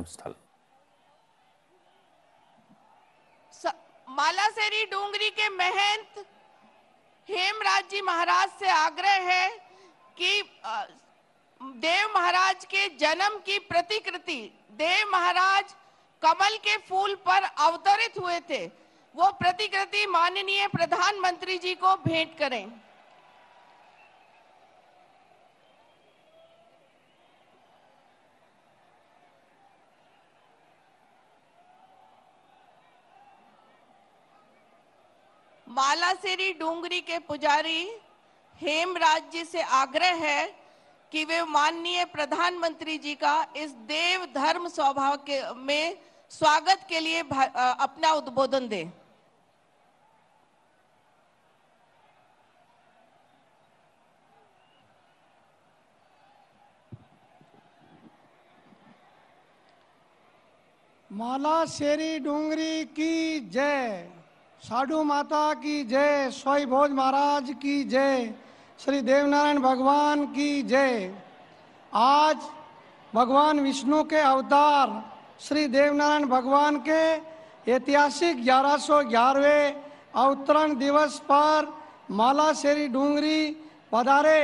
स्थल। मालासेरी डूंगरी के महंत हेमराज जी महाराज से आग्रह है कि देव महाराज के जन्म की प्रतिकृति, देव महाराज कमल के फूल पर अवतरित हुए थे, वो प्रतिकृति माननीय प्रधानमंत्री जी को भेंट करें। मालासेरी डूंगरी के पुजारी हेमराज जी से आग्रह है कि वे माननीय प्रधानमंत्री जी का इस देव धर्म सौभाग्य में स्वागत के लिए अपना उद्बोधन दें। मालासेरी डूंगरी की जय, साधु माता की जय, स्वाई भोज महाराज की जय, श्री देवनारायण भगवान की जय। आज भगवान विष्णु के अवतार श्री देवनारायण भगवान के ऐतिहासिक 1111वें अवतरण दिवस पर मालासेरी डूंगरी पधारे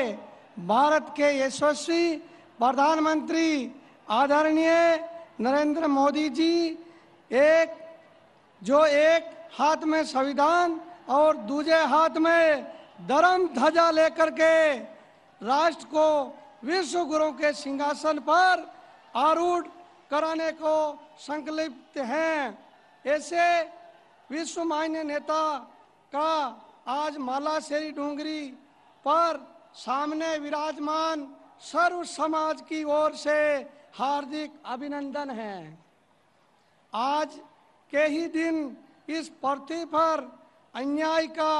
भारत के यशस्वी प्रधानमंत्री आदरणीय नरेंद्र मोदी जी एक हाथ में संविधान और दूसरे हाथ में धर्म ध्वजा लेकर के राष्ट्र को विश्व गुरु के सिंहासन पर आरूढ़ कराने को संकल्पित हैं। ऐसे विश्व मान्य नेता का आज मालासेरी डूंगरी पर सामने विराजमान सर्व समाज की ओर से हार्दिक अभिनंदन है। आज के ही दिन इस पृथ्वी पर अन्याय का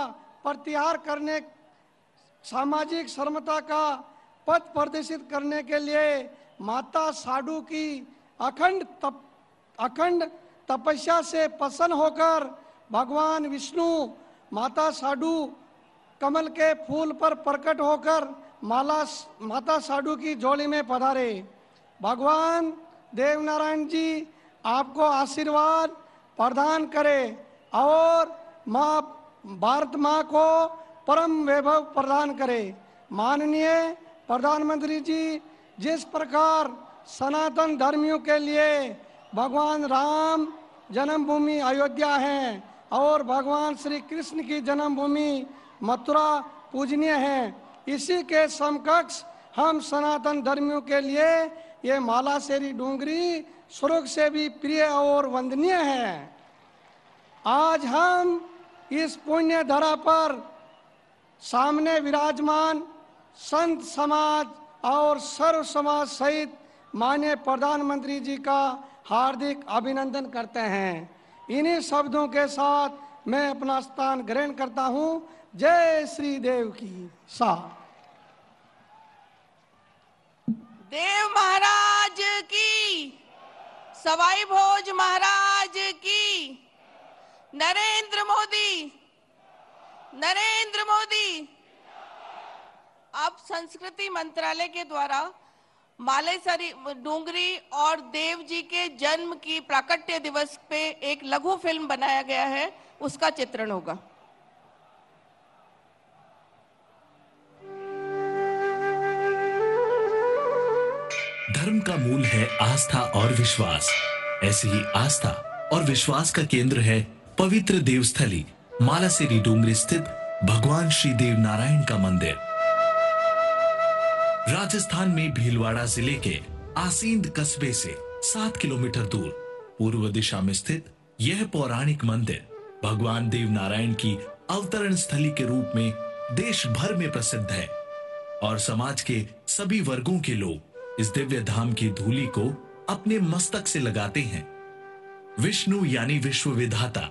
प्रत्याहार करने, सामाजिक समता का पथ प्रदर्शित करने के लिए माता साधु की अखंड तपस्या से प्रसन्न होकर भगवान विष्णु माता साधु कमल के फूल पर प्रकट होकर माता साधु की झोली में पधारे। भगवान देवनारायण जी आपको आशीर्वाद प्रदान करे और माँ भारत माँ को परम वैभव प्रदान करे। माननीय प्रधानमंत्री जी जिस प्रकार सनातन धर्मियों के लिए भगवान राम जन्मभूमि अयोध्या है और भगवान श्री कृष्ण की जन्मभूमि मथुरा पूजनीय है, इसी के समकक्ष हम सनातन धर्मियों के लिए ये मालासेरी डूंगरी स्वर्ग से भी प्रिय और वंदनीय है। आज हम इस पुण्य धरा पर सामने विराजमान संत समाज और सर्व समाज सहित माननीय प्रधानमंत्री जी का हार्दिक अभिनंदन करते हैं। इन्हीं शब्दों के साथ मैं अपना स्थान ग्रहण करता हूं। जय श्री देव की सा। देव महाराज की, सवाई भोज महाराज की, नरेंद्र मोदी। अब संस्कृति मंत्रालय के द्वारा मालासेरी डूंगरी और देव जी के जन्म की प्राकट्य दिवस पे एक लघु फिल्म बनाया गया है, उसका चित्रण होगा। धर्म का मूल है आस्था और विश्वास। ऐसी ही आस्था और विश्वास का केंद्र है पवित्र देवस्थली मालासेरी डूंगरी स्थित भगवान श्री देव नारायण का मंदिर। राजस्थान में भीलवाड़ा जिले के आसींद कस्बे से 7 किलोमीटर दूर पूर्व दिशा में स्थित यह पौराणिक मंदिर भगवान देव नारायण की अवतरण स्थली के रूप में देश भर में प्रसिद्ध है और समाज के सभी वर्गों के लोग इस दिव्य धाम की धूलि को अपने मस्तक से लगाते हैं। विष्णु यानी विश्व विधाता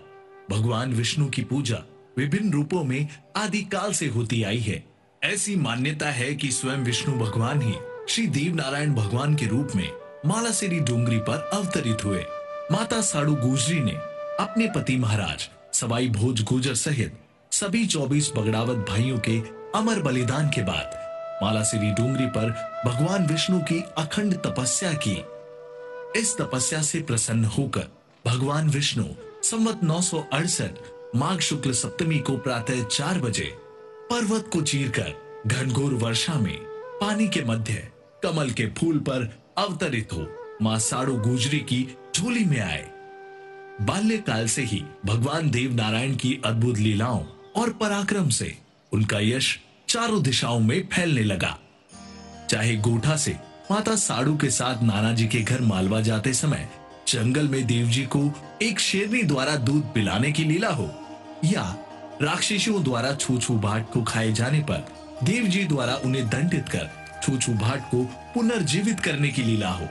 भगवान विष्णु की पूजा विभिन्न रूपों में आदिकाल से होती आई है। ऐसी मान्यता है कि स्वयं विष्णु भगवान ही श्री देव नारायण भगवान के रूप में मालासेरी डूंगरी पर अवतरित हुए। माता साधु गुजरी ने अपने पति महाराज सवाई भोज गुजर सहित सभी 24 बगड़ावत भाइयों के अमर बलिदान के बाद मालासेरी डूंगरी पर भगवान विष्णु की अखंड तपस्या की। इस तपस्या से प्रसन्न होकर भगवान विष्णु संवत 968 माघ शुक्ल सप्तमी को प्रातः 4 बजे पर्वत को चीरकर घनघोर वर्षा में पानी के मध्य कमल के फूल पर अवतरित हो मां साड़ू गुजरी की झोली में आए। बाल्यकाल से ही भगवान देव नारायण की अद्भुत लीलाओं और पराक्रम से उनका यश चारों दिशाओं में फैलने लगा। चाहे गोठा से माता साड़ू के साथ नाना जी के घर मालवा जाते समय जंगल में देव जी को एक शेरनी द्वारा दूध पिलाने की लीला हो, या राक्षसियों द्वारा छूछू भाट को खाए जाने पर देव जी द्वारा उन्हें दंडित कर छूछू भाट को पुनर्जीवित करने की लीला हो,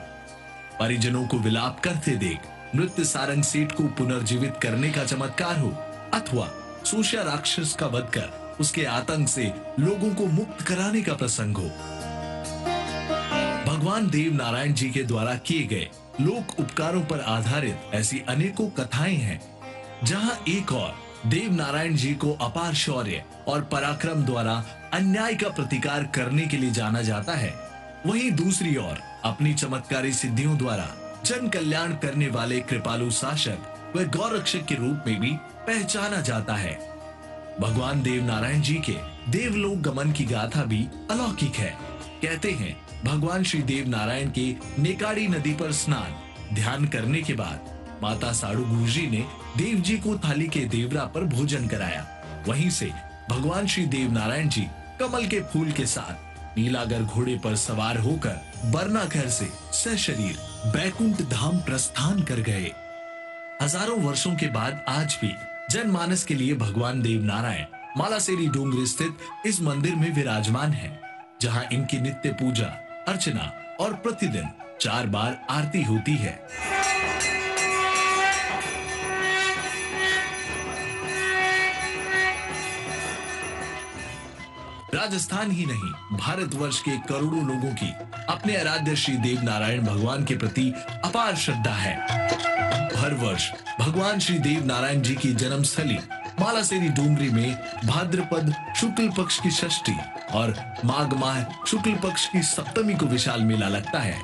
परिजनों को विलाप करते देख मृत्यु सारंग सेठ को पुनर्जीवित करने का चमत्कार हो, अथवा सूष्या राक्षस का वध कर उसके आतंक से लोगों को मुक्त कराने का प्रसंग हो, भगवान देव नारायण जी के द्वारा किए गए लोक उपकारों पर आधारित ऐसी अनेकों कथाएं हैं, जहां एक और देव नारायण जी को अपार शौर्य और पराक्रम द्वारा अन्याय का प्रतिकार करने के लिए जाना जाता है, वहीं दूसरी ओर अपनी चमत्कारी सिद्धियों द्वारा जन कल्याण करने वाले कृपालु शासक व गौरक्षक के रूप में भी पहचाना जाता है। भगवान देव नारायण जी के देवलोक गमन की गाथा भी अलौकिक है। कहते हैं भगवान श्री देव नारायण के नेकाड़ी नदी पर स्नान ध्यान करने के बाद माता साड़ू गुजरी ने देव जी को थाली के देवरा पर भोजन कराया। वहीं से भगवान श्री देव नारायण जी कमल के फूल के साथ नीलागर घोड़े पर सवार होकर बरना घर से सशरीर बैकुंठ धाम प्रस्थान कर गए। हजारों वर्षों के बाद आज भी जनमानस के लिए भगवान देव नारायण मालासेरी डूंगरी स्थित इस मंदिर में विराजमान है, जहां इनकी नित्य पूजा अर्चना और प्रतिदिन 4 बार आरती होती है। राजस्थान ही नहीं, भारतवर्ष के करोड़ों लोगों की अपने आराध्य श्री देव नारायण भगवान के प्रति अपार श्रद्धा है। हर वर्ष भगवान श्री देव नारायण जी की जन्मस्थली मालासेरी डूंगरी में भाद्रपद शुक्ल पक्ष की षष्ठी और माघ माह शुक्ल पक्ष की सप्तमी को विशाल मेला लगता है।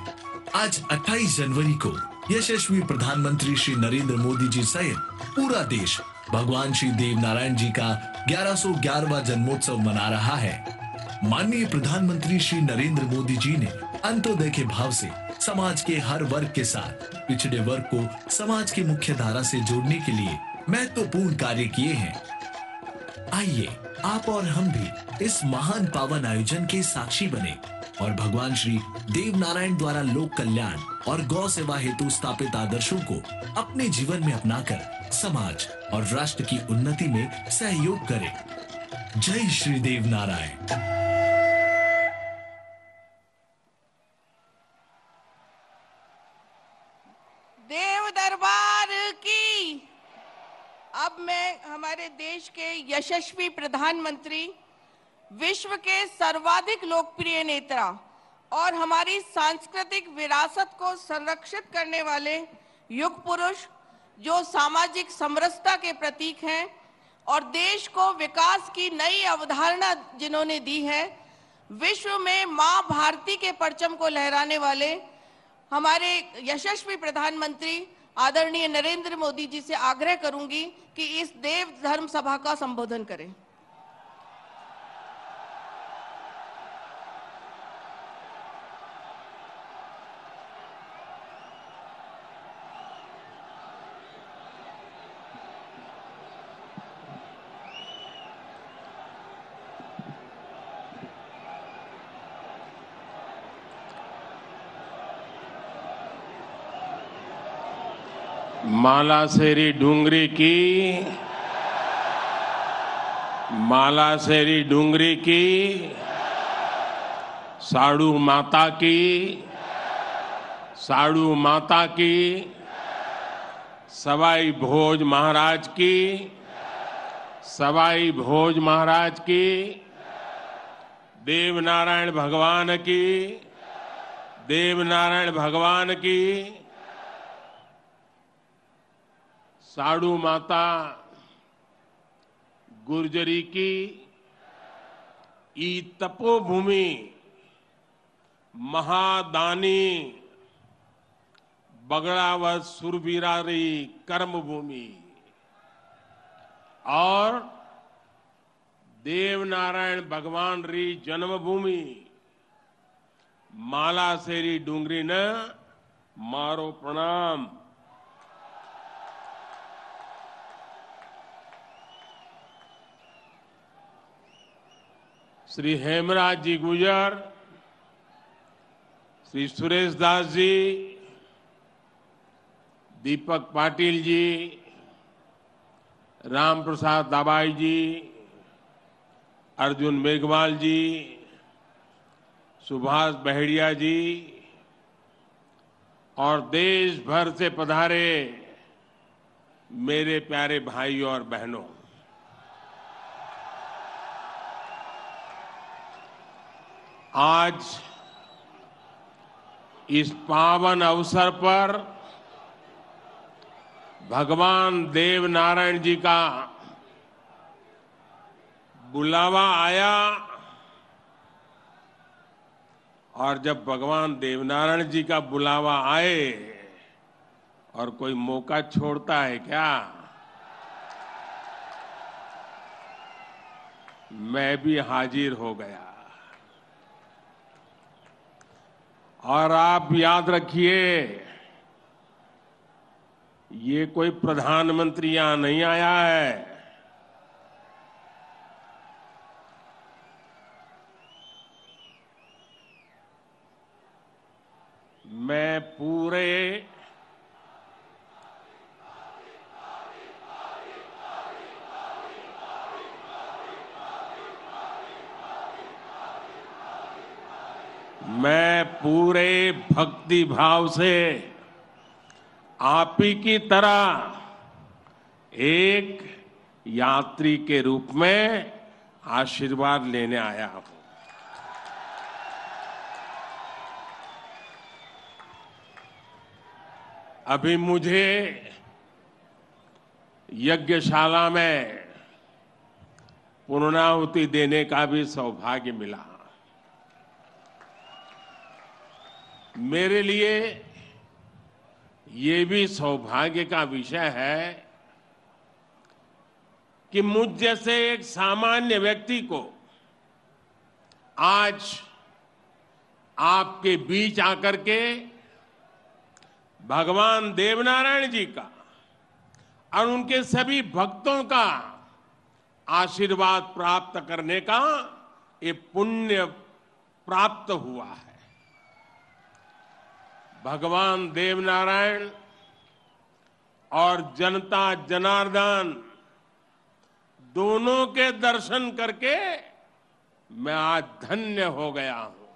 आज 28 जनवरी को यशस्वी प्रधानमंत्री श्री नरेंद्र मोदी जी सहित पूरा देश भगवान श्री देव नारायण जी का 1111वां जन्मोत्सव मना रहा है। माननीय प्रधानमंत्री श्री नरेंद्र मोदी जी ने अंत्योदय के भाव से समाज के हर वर्ग के साथ पिछड़े वर्ग को समाज की मुख्य धारा से जोड़ने के लिए महत्वपूर्ण कार्य किए हैं। आइए आप और हम भी इस महान पावन आयोजन के साक्षी बने और भगवान श्री देव नारायण द्वारा लोक कल्याण और गौ सेवा हेतु स्थापित आदर्शों को अपने जीवन में अपनाकर समाज और राष्ट्र की उन्नति में सहयोग करें। जय श्री देव नारायण। देव दरबार की। अब मैं हमारे देश के यशस्वी प्रधानमंत्री, विश्व के सर्वाधिक लोकप्रिय नेता और हमारी सांस्कृतिक विरासत को संरक्षित करने वाले युग पुरुष, जो सामाजिक समरसता के प्रतीक हैं और देश को विकास की नई अवधारणा जिन्होंने दी है, विश्व में मां भारती के परचम को लहराने वाले हमारे यशस्वी प्रधानमंत्री आदरणीय नरेंद्र मोदी जी से आग्रह करूंगी कि इस देव धर्म सभा का संबोधन करें। मालासेरी डूंगरी की, मालासेरी डूंगरी की, साड़ू माता की, साड़ू माता की, सवाई भोज महाराज की, सवाई भोज महाराज की, देव नारायण भगवान की, देव नारायण भगवान की, साड़ू माता गुर्जरी की, ई तपोभूमि महादानी बगड़ावत सुरबीरा री कर्मभूमि और देवनारायण भगवान री जन्मभूमि माला सेरी डूंगरी न मारो प्रणाम। श्री हेमराज जी गुजर, श्री सुरेश दास जी, दीपक पाटिल जी, राम प्रसाद दाबाई जी, अर्जुन मेघवाल जी, सुभाष बहेड़िया जी और देश भर से पधारे मेरे प्यारे भाइयों और बहनों, आज इस पावन अवसर पर भगवान देवनारायण जी का बुलावा आया और जब भगवान देवनारायण जी का बुलावा आए और कोई मौका छोड़ता है क्या? मैं भी हाजिर हो गया। और आप याद रखिए, ये कोई प्रधानमंत्री यहां नहीं आया है। मैं पूरे भक्ति भाव से आप ही की तरह एक यात्री के रूप में आशीर्वाद लेने आया हूं। अभी मुझे यज्ञशाला में पूर्णाहुति देने का भी सौभाग्य मिला। मेरे लिए ये भी सौभाग्य का विषय है कि मुझ जैसे एक सामान्य व्यक्ति को आज आपके बीच आकर के भगवान देवनारायण जी का और उनके सभी भक्तों का आशीर्वाद प्राप्त करने का ये पुण्य प्राप्त हुआ है। भगवान देवनारायण और जनता जनार्दन दोनों के दर्शन करके मैं आज धन्य हो गया हूं।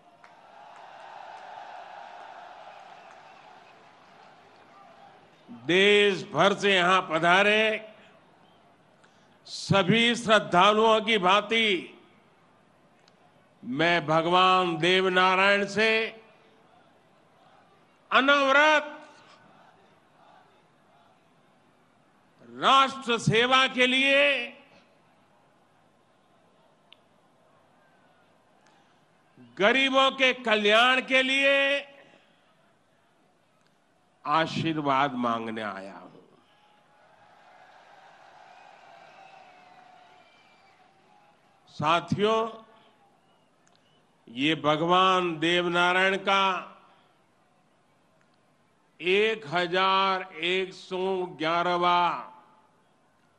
देश भर से यहां पधारे सभी श्रद्धालुओं की भांति मैं भगवान देवनारायण से अनवरत राष्ट्र सेवा के लिए गरीबों के कल्याण के लिए आशीर्वाद मांगने आया हूं। साथियों, ये भगवान देवनारायण का 1111वां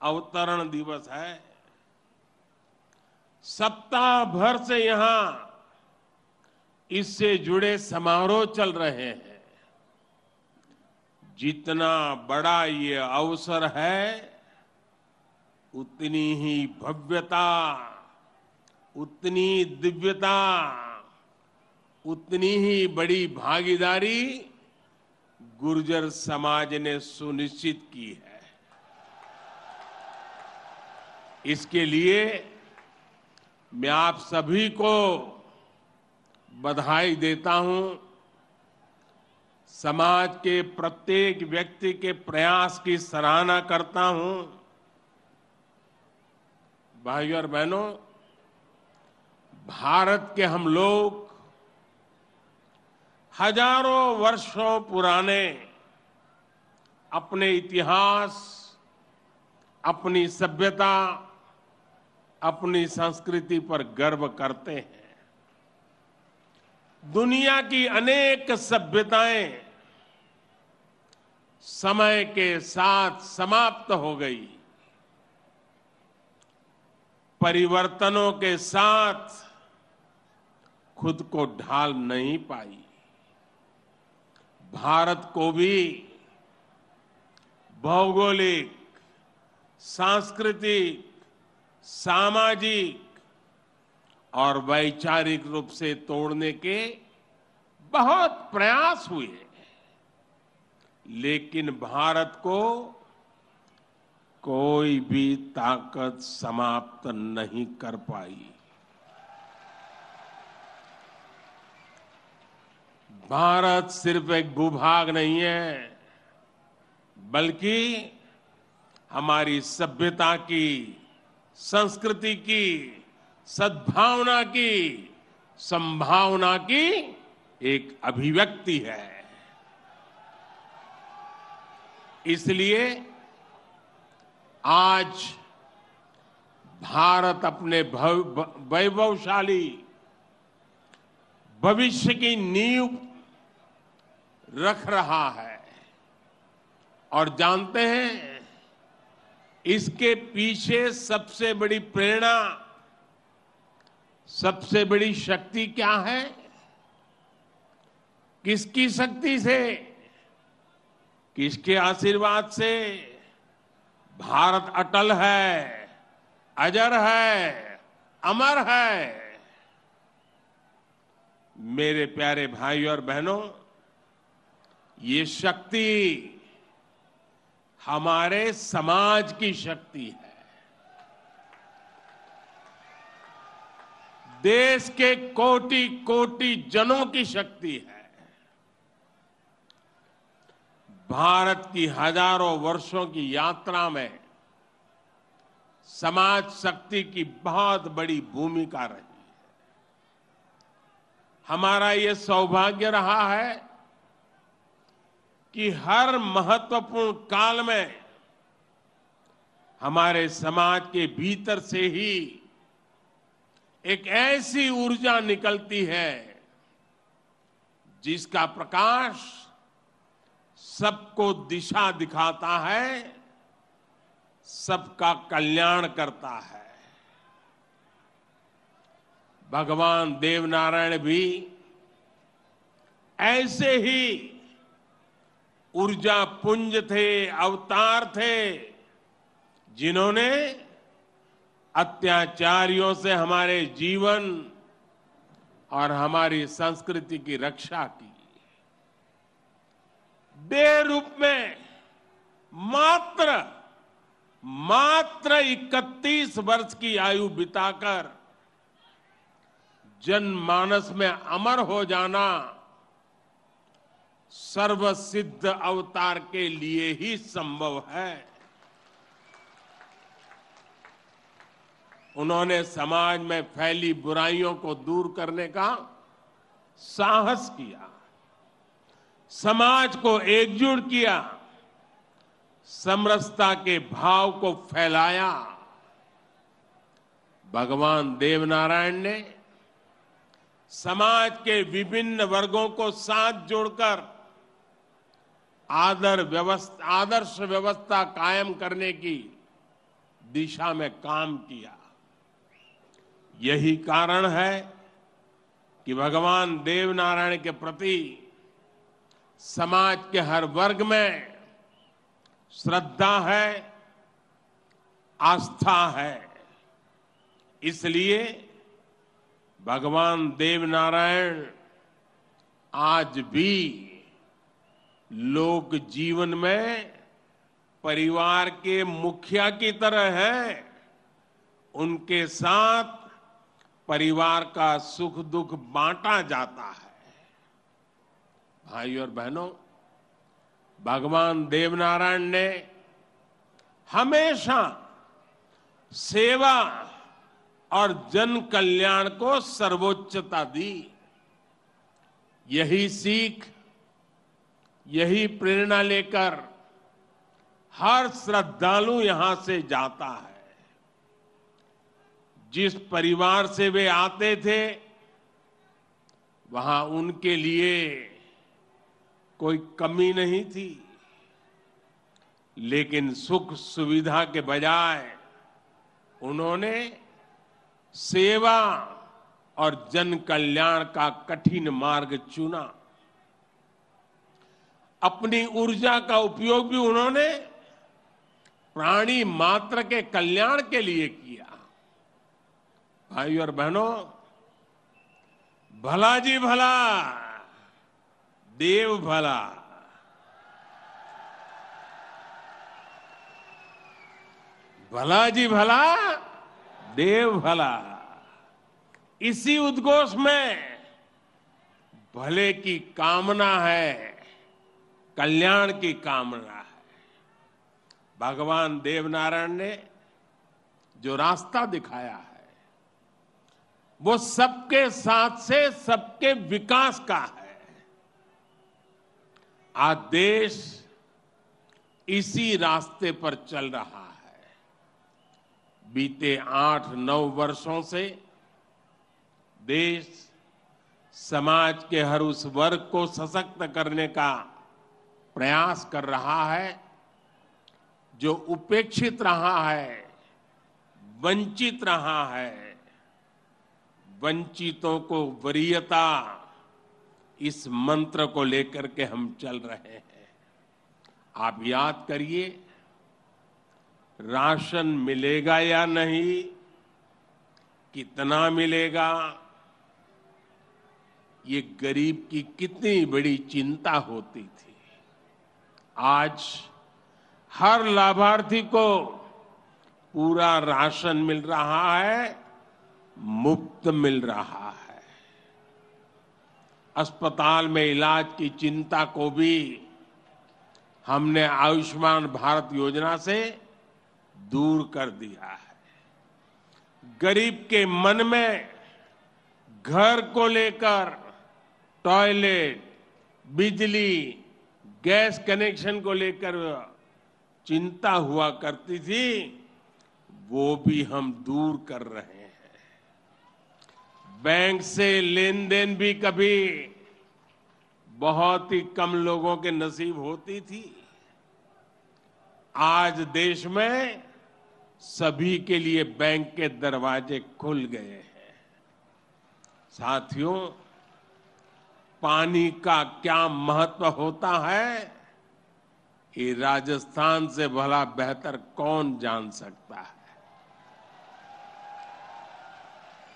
अवतरण दिवस है। सप्ताह भर से यहां इससे जुड़े समारोह चल रहे हैं। जितना बड़ा ये अवसर है, उतनी ही भव्यता, उतनी दिव्यता, उतनी ही बड़ी भागीदारी गुर्जर समाज ने सुनिश्चित की है। इसके लिए मैं आप सभी को बधाई देता हूं। समाज के प्रत्येक व्यक्ति के प्रयास की सराहना करता हूं। भाइयों और बहनों, भारत के हम लोग हजारों वर्षों पुराने अपने इतिहास, अपनी सभ्यता, अपनी संस्कृति पर गर्व करते हैं। दुनिया की अनेक सभ्यताएं समय के साथ समाप्त हो गई, परिवर्तनों के साथ खुद को ढाल नहीं पाई। भारत को भी भौगोलिक, सांस्कृतिक, सामाजिक और वैचारिक रूप से तोड़ने के बहुत प्रयास हुए, लेकिन भारत को कोई भी ताकत समाप्त नहीं कर पाई। भारत सिर्फ एक भूभाग नहीं है, बल्कि हमारी सभ्यता की, संस्कृति की, सद्भावना की, संभावना की एक अभिव्यक्ति है। इसलिए आज भारत अपने वैभवशाली भविष्य की नींव रख रहा है और जानते हैं इसके पीछे सबसे बड़ी प्रेरणा, सबसे बड़ी शक्ति क्या है? किसकी शक्ति से, किसके आशीर्वाद से? भारत अटल है, अजर है, अमर है। मेरे प्यारे भाई और बहनों, ये शक्ति हमारे समाज की शक्ति है, देश के कोटि कोटि जनों की शक्ति है। भारत की हजारों वर्षों की यात्रा में समाज शक्ति की बहुत बड़ी भूमिका रही है। हमारा ये सौभाग्य रहा है कि हर महत्वपूर्ण काल में हमारे समाज के भीतर से ही एक ऐसी ऊर्जा निकलती है जिसका प्रकाश सबको दिशा दिखाता है, सबका कल्याण करता है। भगवान देवनारायण भी ऐसे ही ऊर्जा पुंज थे, अवतार थे, जिन्होंने अत्याचारियों से हमारे जीवन और हमारी संस्कृति की रक्षा की। देह रूप में मात्र 31 वर्ष की आयु बिताकर जनमानस में अमर हो जाना सर्वसिद्ध अवतार के लिए ही संभव है। उन्होंने समाज में फैली बुराइयों को दूर करने का साहस किया, समाज को एकजुट किया, समरसता के भाव को फैलाया। भगवान देवनारायण ने समाज के विभिन्न वर्गों को साथ जोड़कर आदर्श व्यवस्था कायम करने की दिशा में काम किया। यही कारण है कि भगवान देवनारायण के प्रति समाज के हर वर्ग में श्रद्धा है, आस्था है। इसलिए भगवान देवनारायण आज भी लोक जीवन में परिवार के मुखिया की तरह हैं। उनके साथ परिवार का सुख दुख बांटा जाता है। भाई और बहनों, भगवान देवनारायण ने हमेशा सेवा और जन कल्याण को सर्वोच्चता दी। यही सीख, यही प्रेरणा लेकर हर श्रद्धालु यहां से जाता है। जिस परिवार से वे आते थे, वहां उनके लिए कोई कमी नहीं थी, लेकिन सुख सुविधा के बजाय उन्होंने सेवा और जन कल्याण का कठिन मार्ग चुना। अपनी ऊर्जा का उपयोग भी उन्होंने प्राणी मात्र के कल्याण के लिए किया। भाई और बहनों, भला जी भला, देव भला। भला जी भला, देव भला। इसी उद्घोष में भले की कामना है, कल्याण की कामना है। भगवान देवनारायण ने जो रास्ता दिखाया है, वो सबके साथ से सबके विकास का है। आज देश इसी रास्ते पर चल रहा है। बीते 8-9 वर्षों से देश समाज के हर उस वर्ग को सशक्त करने का प्रयास कर रहा है जो उपेक्षित रहा है, वंचित रहा है। वंचितों को वरीयता, इस मंत्र को लेकर के हम चल रहे हैं। आप याद करिए, राशन मिलेगा या नहीं, कितना मिलेगा, ये गरीब की कितनी बड़ी चिंता होती थी। आज हर लाभार्थी को पूरा राशन मिल रहा है, मुफ्त मिल रहा है। अस्पताल में इलाज की चिंता को भी हमने आयुष्मान भारत योजना से दूर कर दिया है। गरीब के मन में घर को लेकर टॉयलेट, बिजली, गैस कनेक्शन को लेकर चिंता हुआ करती थी, वो भी हम दूर कर रहे हैं। बैंक से लेन देन भी कभी बहुत ही कम लोगों के नसीब होती थी। आज देश में सभी के लिए बैंक के दरवाजे खुल गए हैं। साथियों, पानी का क्या महत्व होता है, ये राजस्थान से भला बेहतर कौन जान सकता है।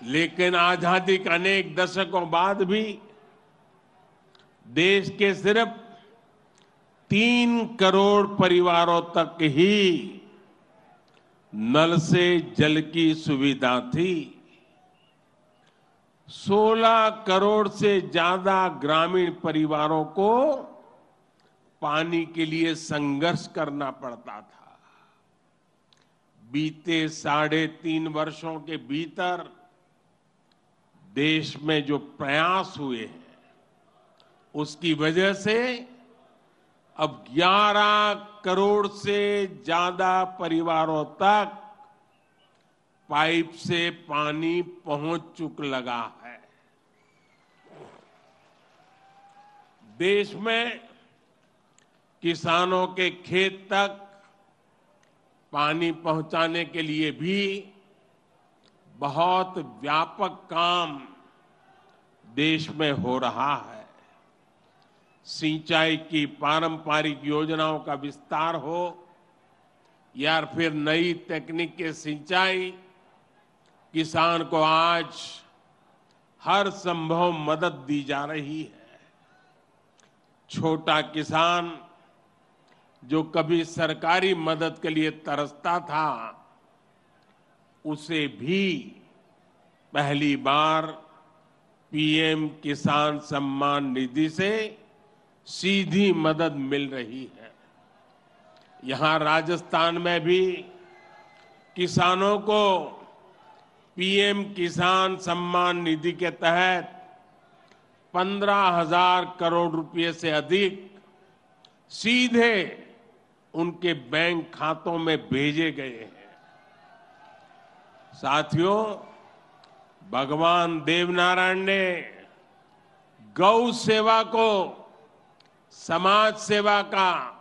लेकिन आजादी के अनेक दशकों बाद भी देश के सिर्फ 3 करोड़ परिवारों तक ही नल से जल की सुविधा थी। 16 करोड़ से ज्यादा ग्रामीण परिवारों को पानी के लिए संघर्ष करना पड़ता था। बीते 3.5 वर्षों के भीतर देश में जो प्रयास हुए हैं, उसकी वजह से अब 11 करोड़ से ज्यादा परिवारों तक पाइप से पानी पहुंच चुक लगा है। देश में किसानों के खेत तक पानी पहुंचाने के लिए भी बहुत व्यापक काम देश में हो रहा है। सिंचाई की पारंपरिक योजनाओं का विस्तार हो या फिर नई तकनीक के सिंचाई, किसान को आज हर संभव मदद दी जा रही है। छोटा किसान जो कभी सरकारी मदद के लिए तरसता था, उसे भी पहली बार पीएम किसान सम्मान निधि से सीधी मदद मिल रही है। यहां राजस्थान में भी किसानों को पीएम किसान सम्मान निधि के तहत 15,000 करोड़ रुपए से अधिक सीधे उनके बैंक खातों में भेजे गए हैं। साथियों, भगवान देवनारायण ने गौ सेवा को समाज सेवा का,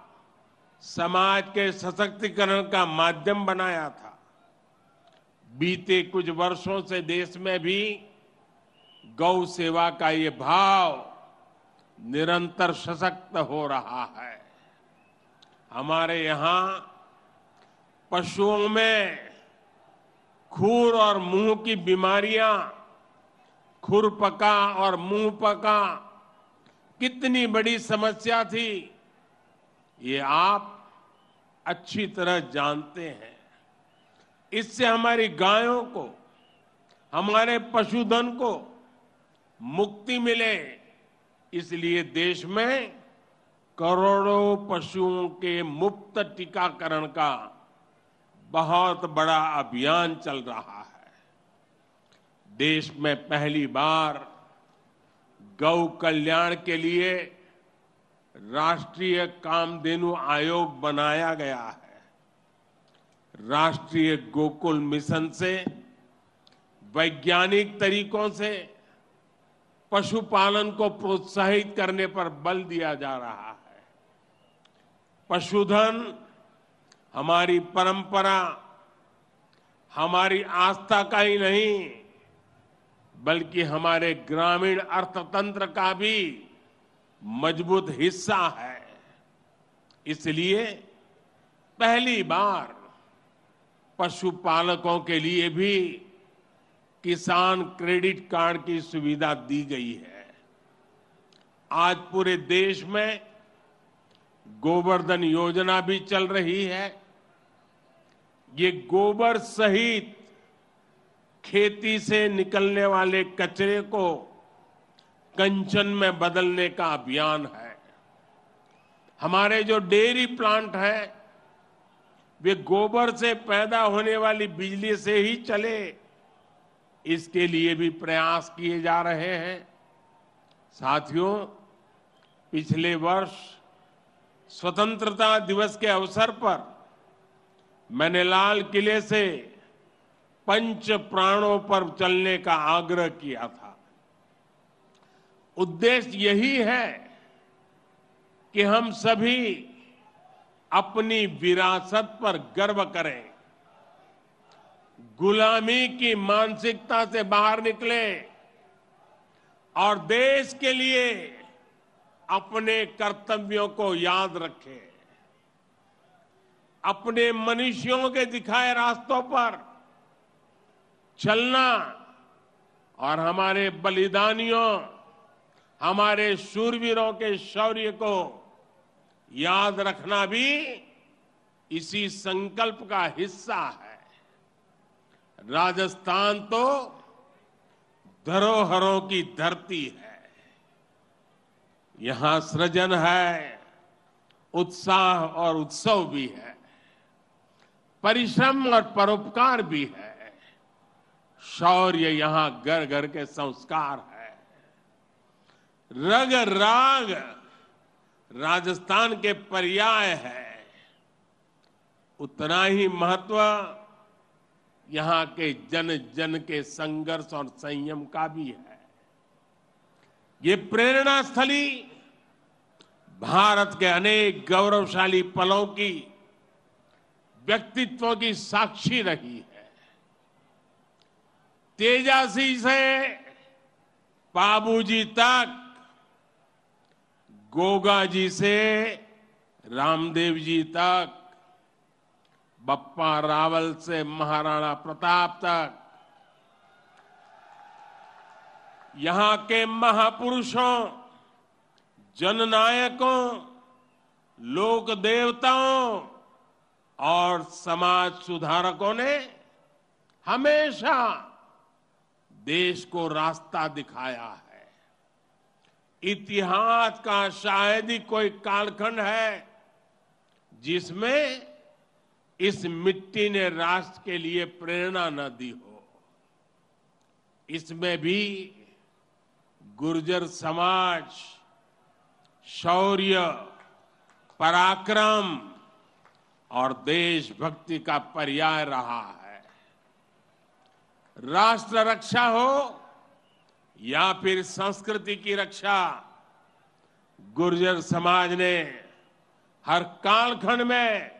समाज के सशक्तिकरण का माध्यम बनाया था। बीते कुछ वर्षों से देश में भी गौ सेवा का ये भाव निरंतर सशक्त हो रहा है। हमारे यहाँ पशुओं में खुर और मुंह की बीमारियां, खुरपका और मुंहपका कितनी बड़ी समस्या थी, ये आप अच्छी तरह जानते हैं। इससे हमारी गायों को, हमारे पशुधन को मुक्ति मिले, इसलिए देश में करोड़ों पशुओं के मुफ्त टीकाकरण का बहुत बड़ा अभियान चल रहा है। देश में पहली बार गौ कल्याण के लिए राष्ट्रीय कामधेनु आयोग बनाया गया है। राष्ट्रीय गोकुल मिशन से वैज्ञानिक तरीकों से पशुपालन को प्रोत्साहित करने पर बल दिया जा रहा है। पशुधन हमारी परंपरा, हमारी आस्था का ही नहीं, बल्कि हमारे ग्रामीण अर्थतंत्र का भी मजबूत हिस्सा है। इसलिए पहली बार पशुपालकों के लिए भी किसान क्रेडिट कार्ड की सुविधा दी गई है। आज पूरे देश में गोवर्धन योजना भी चल रही है। ये गोबर सहित खेती से निकलने वाले कचरे को कंचन में बदलने का अभियान है। हमारे जो डेयरी प्लांट है वे गोबर से पैदा होने वाली बिजली से ही चले, इसके लिए भी प्रयास किए जा रहे हैं। साथियों, पिछले वर्ष स्वतंत्रता दिवस के अवसर पर मैंने लाल किले से पंच प्राणों पर चलने का आग्रह किया था। उद्देश्य यही है कि हम सभी अपनी विरासत पर गर्व करें, गुलामी की मानसिकता से बाहर निकले और देश के लिए अपने कर्तव्यों को याद रखें। अपने मनुष्यों के दिखाए रास्तों पर चलना और हमारे बलिदानियों, हमारे शूरवीरों के शौर्य को याद रखना भी इसी संकल्प का हिस्सा है। राजस्थान तो धरोहरों की धरती है। यहां सृजन है, उत्साह और उत्सव भी है, परिश्रम और परोपकार भी है। शौर्य यहां घर घर के संस्कार है। रग राग राजस्थान के पर्याय है। उतना ही महत्व यहां के जन जन के संघर्ष और संयम का भी है। ये प्रेरणा स्थली भारत के अनेक गौरवशाली पलों की, व्यक्तित्वों की साक्षी रही है। तेजासी से बाबूजी तक, गोगा जी से रामदेव जी तक, बप्पा रावल से महाराणा प्रताप तक, यहां के महापुरुषों, जननायकों, लोक देवताओं और समाज सुधारकों ने हमेशा देश को रास्ता दिखाया है। इतिहास का शायद ही कोई कालखंड है जिसमें इस मिट्टी ने राष्ट्र के लिए प्रेरणा न दी हो। इसमें भी गुर्जर समाज शौर्य, पराक्रम और देशभक्ति का पर्याय रहा है। राष्ट्र रक्षा हो या फिर संस्कृति की रक्षा, गुर्जर समाज ने हर कालखंड में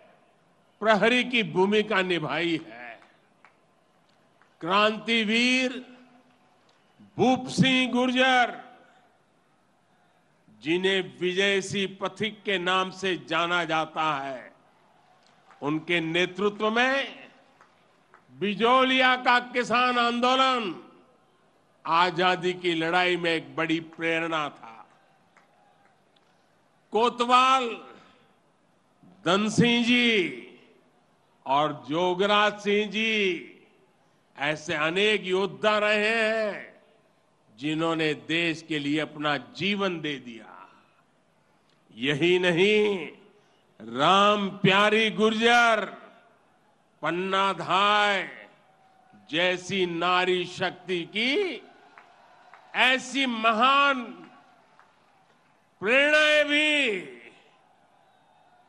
प्रहरी की भूमिका निभाई है। क्रांतिवीर भूप सिंह गुर्जर, जिन्हें विजय सिंह पथिक के नाम से जाना जाता है, उनके नेतृत्व में बिजोलिया का किसान आंदोलन आजादी की लड़ाई में एक बड़ी प्रेरणा था। कोतवाल धन सिंह जी और जोगराज सिंह जी ऐसे अनेक योद्धा रहे हैं जिन्होंने देश के लिए अपना जीवन दे दिया। यही नहीं, राम प्यारी गुर्जर, पन्ना धाय जैसी नारी शक्ति की ऐसी महान प्रेरणाएं भी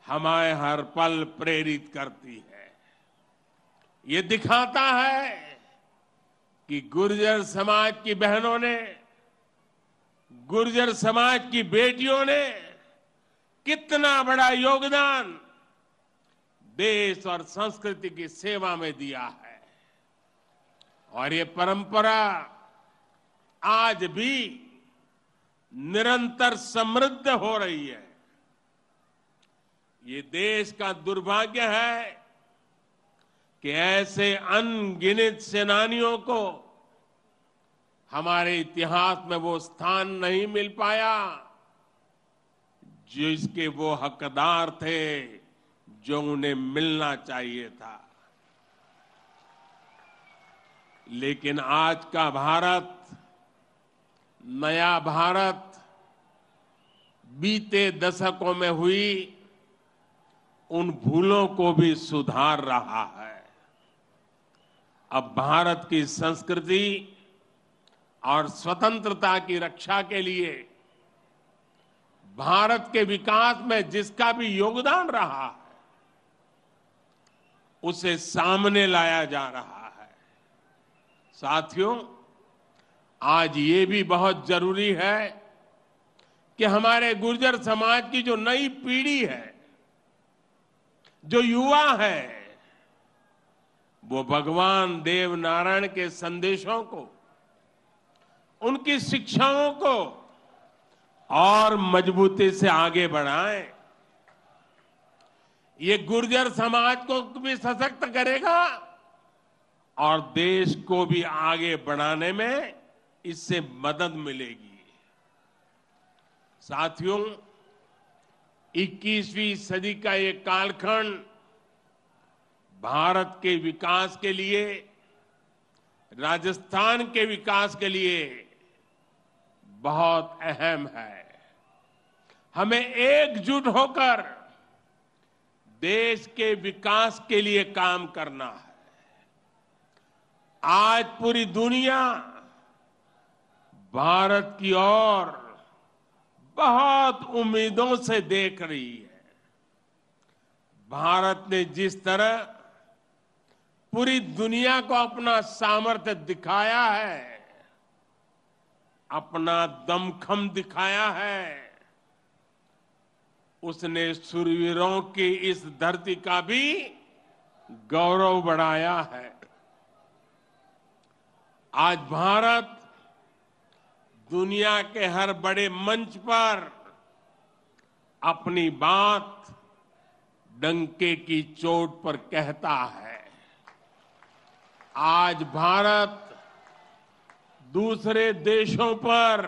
हमें हर पल प्रेरित करती है। ये दिखाता है कि गुर्जर समाज की बहनों ने, गुर्जर समाज की बेटियों ने कितना बड़ा योगदान देश और संस्कृति की सेवा में दिया है। और ये परंपरा आज भी निरंतर समृद्ध हो रही है। ये देश का दुर्भाग्य है कि ऐसे अनगिनत सेनानियों को हमारे इतिहास में वो स्थान नहीं मिल पाया जिसके वो हकदार थे, जो उन्हें मिलना चाहिए था। लेकिन आज का भारत, नया भारत, बीते दशकों में हुई उन भूलों को भी सुधार रहा है। अब भारत की संस्कृति और स्वतंत्रता की रक्षा के लिए भारत के विकास में जिसका भी योगदान रहा है, उसे सामने लाया जा रहा है। साथियों, आज ये भी बहुत जरूरी है कि हमारे गुर्जर समाज की जो नई पीढ़ी है, जो युवा है, वो भगवान देव नारायण के संदेशों को, उनकी शिक्षाओं को और मजबूती से आगे बढ़ाएं। ये गुर्जर समाज को भी सशक्त करेगा और देश को भी आगे बढ़ाने में इससे मदद मिलेगी। साथियों, 21वीं सदी का ये कालखंड भारत के विकास के लिए, राजस्थान के विकास के लिए बहुत अहम है। हमें एकजुट होकर देश के विकास के लिए काम करना है। आज पूरी दुनिया भारत की ओर बहुत उम्मीदों से देख रही है। भारत ने जिस तरह पूरी दुनिया को अपना सामर्थ्य दिखाया है, अपना दमखम दिखाया है, उसने शूरवीरों की इस धरती का भी गौरव बढ़ाया है। आज भारत दुनिया के हर बड़े मंच पर अपनी बात डंके की चोट पर कहता है। आज भारत दूसरे देशों पर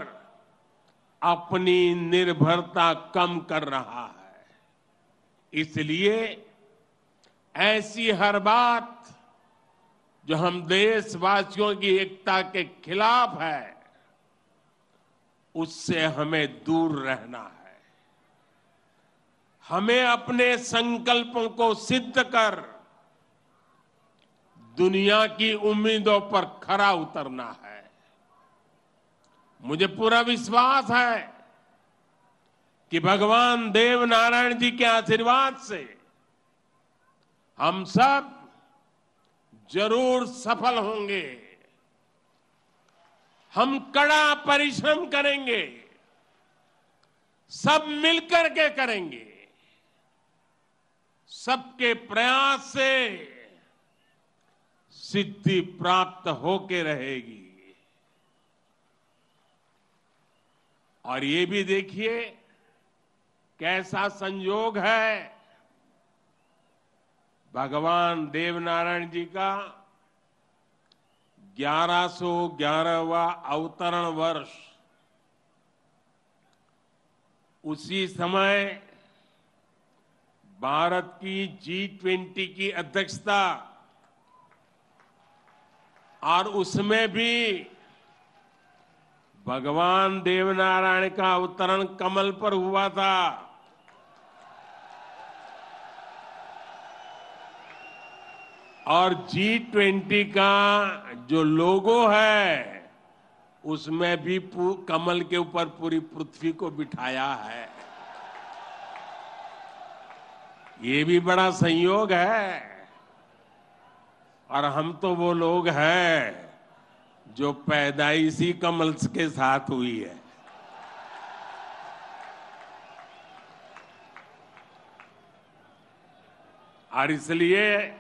अपनी निर्भरता कम कर रहा है। इसलिए ऐसी हर बात जो हम देशवासियों की एकता के खिलाफ है, उससे हमें दूर रहना है। हमें अपने संकल्पों को सिद्ध कर दुनिया की उम्मीदों पर खरा उतरना है। मुझे पूरा विश्वास है कि भगवान देव नारायण जी के आशीर्वाद से हम सब जरूर सफल होंगे। हम कड़ा परिश्रम करेंगे, सब मिलकर के करेंगे। सबके प्रयास से सिद्धि प्राप्त होके रहेगी। और ये भी देखिए कैसा संयोग है, भगवान देवनारायण जी का 1111वां अवतरण वर्ष। उसी समय भारत की G20 की अध्यक्षता, और उसमें भी भगवान देवनारायण का अवतरण कमल पर हुआ था। और G20 का जो लोगो है उसमें भी कमल के ऊपर पूरी पृथ्वी को बिठाया है। ये भी बड़ा संयोग है। और हम तो वो लोग हैं जो पैदाइशी कमल के साथ हुई है। और इसलिए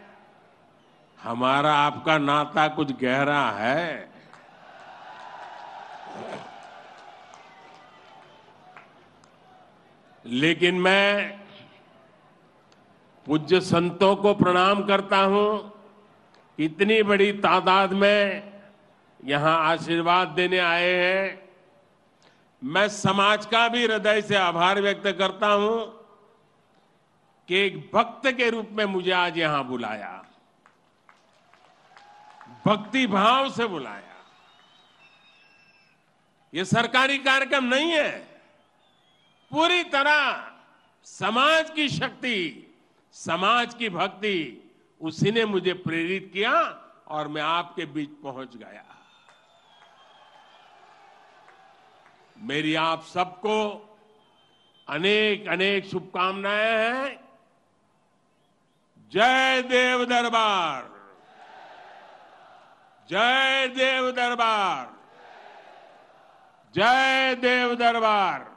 हमारा आपका नाता कुछ गहरा है। लेकिन मैं पूज्य संतों को प्रणाम करता हूं, इतनी बड़ी तादाद में यहां आशीर्वाद देने आए हैं। मैं समाज का भी हृदय से आभार व्यक्त करता हूं कि एक भक्त के रूप में मुझे आज यहां बुलाया, भक्ति भाव से बुलाया। ये सरकारी कार्यक्रम नहीं है, पूरी तरह समाज की शक्ति, समाज की भक्ति, उसी ने मुझे प्रेरित किया और मैं आपके बीच पहुंच गया। मेरी आप सबको अनेक अनेक शुभकामनाएं हैं। जय देव दरबार, जय देव दरबार, जय देव दरबार।